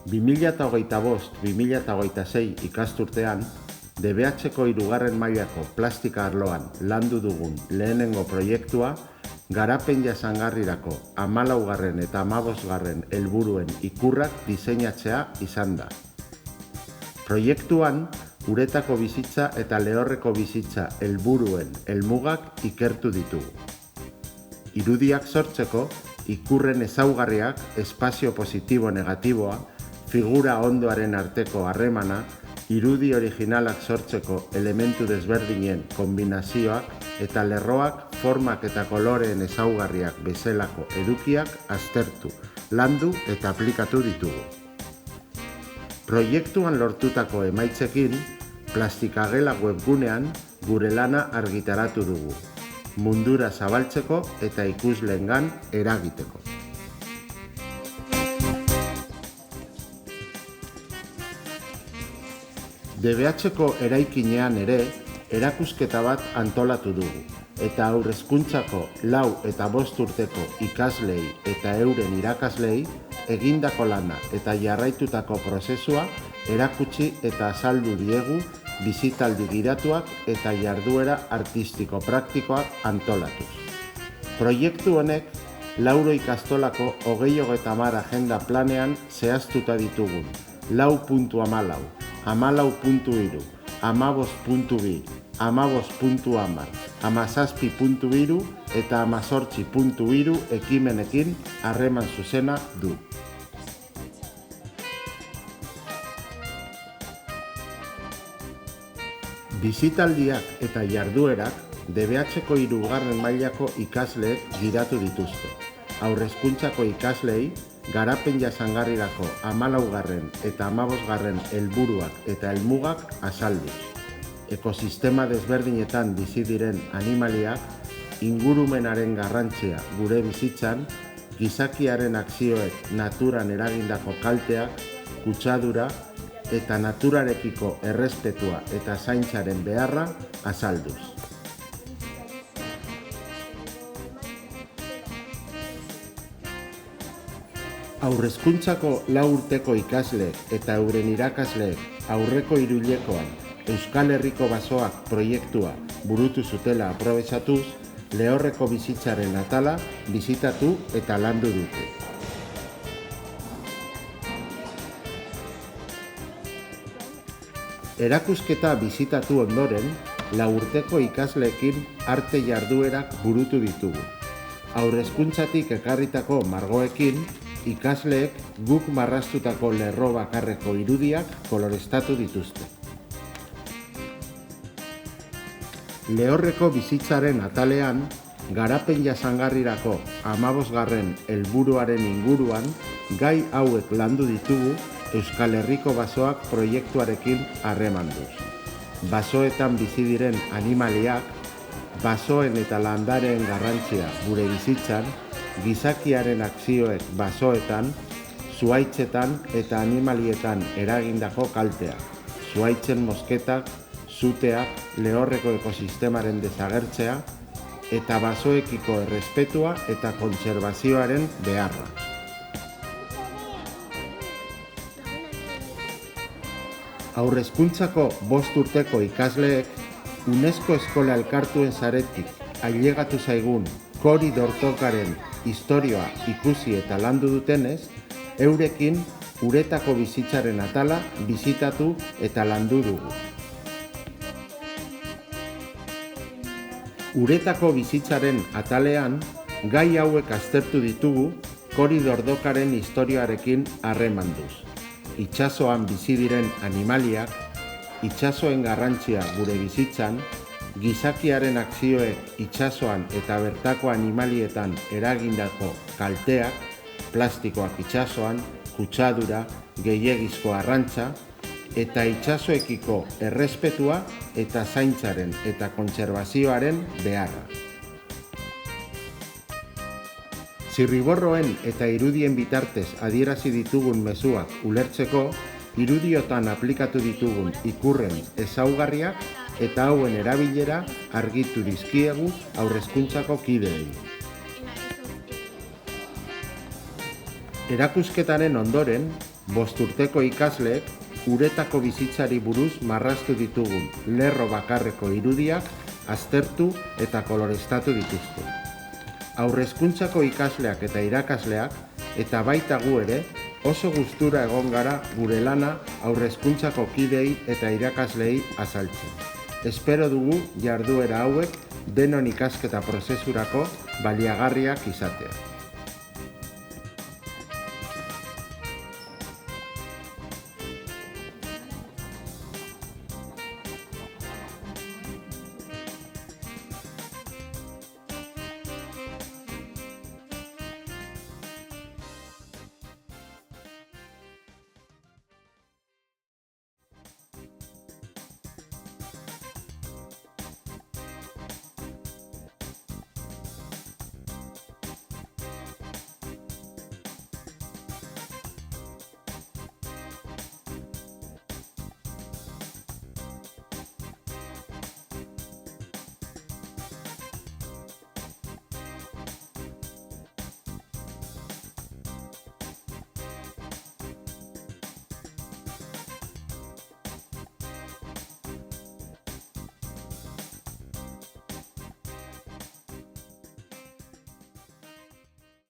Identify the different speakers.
Speaker 1: 2025-2026 ikasturtean, DBH-ko 3. mailako plastika arloan landu dugun lehenengo proiektua garapen jasangarrirako 14. eta 15. helburuen ikurrak diseinatzea izan da. Proiektuan, uretako bizitza eta lehorreko bizitza helburuen helmugak ikertu ditugu. Irudiak sortzeko, ikurren ezaugarriak, espazio positibo-negatiboa, figura ondoaren arteko harremana, irudi originalak sortzeko elementu desberdinen kombinazioak eta lerroak, formak eta koloreen ezaugarriak bezalako edukiak aztertu, landu eta aplikatu ditugu. Proiektuan lortutako emaitzekin, Plastikagela webgunean gure lana argitaratu dugu, mundura zabaltzeko eta ikusleengan eragiteko. DBH-ko eraikinean ere erakusketa bat antolatu dugu, eta haur-hezkuntzako 4 eta 5 urteko ikaslei eta euren irakasleei egindako lana eta jarraitutako prozesua erakutsi eta azaldu diegu bizitaldi gidatuak eta jarduera artistiko-praktikoak antolatuz. Proiektu honek Lauro ikastolako 2030 agenda planean zehaztuta ditugun 4.14, 14.3, 15.2, 15.10, 17.3 eta 18.3 ekimenekin harreman zuzena du. Bizitaldiak eta jarduerak DBH-ko 3. mailako ikasleek gidatu dituzte. Haur-hezkuntzako ikaslei garapen jasangarrirako 14. eta 15. helburuak eta helmugak azalduz. Ekosistema desberdinetan bizi diren animaliak, ingurumenaren garrantzia gure bizitzan, gizakiaren akzioek naturan eragindako kalteak, kutsadura eta naturarekiko errespetua eta zaintzaren beharra azalduz. Haur-hezkuntzako 4 urteko ikasleek eta euren irakasleek aurreko hiruhilekoan Euskal Herriko Basoak proiektua burutu zutela aprobetxatuz, lehorreko bizitzaren atala bizitatu eta landu dute. Erakusketa bizitatu ondoren, 4 urteko ikasleekin arte jarduerak burutu ditugu. Haur-hezkuntzatik ekarritako margoekin, ikasleek guk marraztutako lerro bakarreko irudiak koloreztatu dituzte. Lehorreko bizitzaren atalean, garapen jasangarrirako 15. helburuaren inguruan, gai hauek landu ditugu Euskal Herriko Basoak proiektuarekin harremanduz. Basoetan bizi diren animaliak, basoen eta landareen garrantzia gure bizitzan, gizakiaren akzioek basoetan, zuhaitzetan eta animalietan eragindako kalteak, zuhaitzen mosketak, zuteak, lehorreko ekosistemaren desagertzea eta basoekiko errespetua eta kontserbazioaren beharra. Haur-hezkuntzako 5 urteko ikasleek UNESCO eskola elkartuen saretik ailegatu zaigun Kori Dortokaren historia ikusi eta landu dutenez, eurekin uretako bizitzaren atala bizitatu eta landu dugu. Uretako bizitzaren atalean, gai hauek aztertu ditugu Kori Dordokaren historiarekin harremanduz. Itsasoan bizi diren animaliak, itsasoen garrantzia gure bizitzan, gizakiaren akzioek itsasoan eta bertako animalietan eragindako kalteak, plastikoak itsasoan, kutsadura, gehiegizko arrantza, eta itsasoekiko errespetua eta zaintzaren eta kontserbazioaren beharra. Zirriborroen eta irudien bitartez adierazi ditugun mezuak ulertzeko, irudiotan aplikatu ditugun ikurren ezaugarriak eta hauen erabilera argitu dizkiegu haur-hezkuntzako kideei. Erakusketaren ondoren, 5 urteko ikasleek uretako bizitzari buruz marraztu ditugun lerro bakarreko irudiak aztertu eta koloreztatu dituzte. Haurrezkuntzako ikasleak eta irakasleak eta baita gu ere oso gustura egon gara gure lana haurrezkuntzako kideei eta irakasleei azaltzen. Espero dugu jarduera hauek denon ikasketa prozesurako baliagarriak izatea.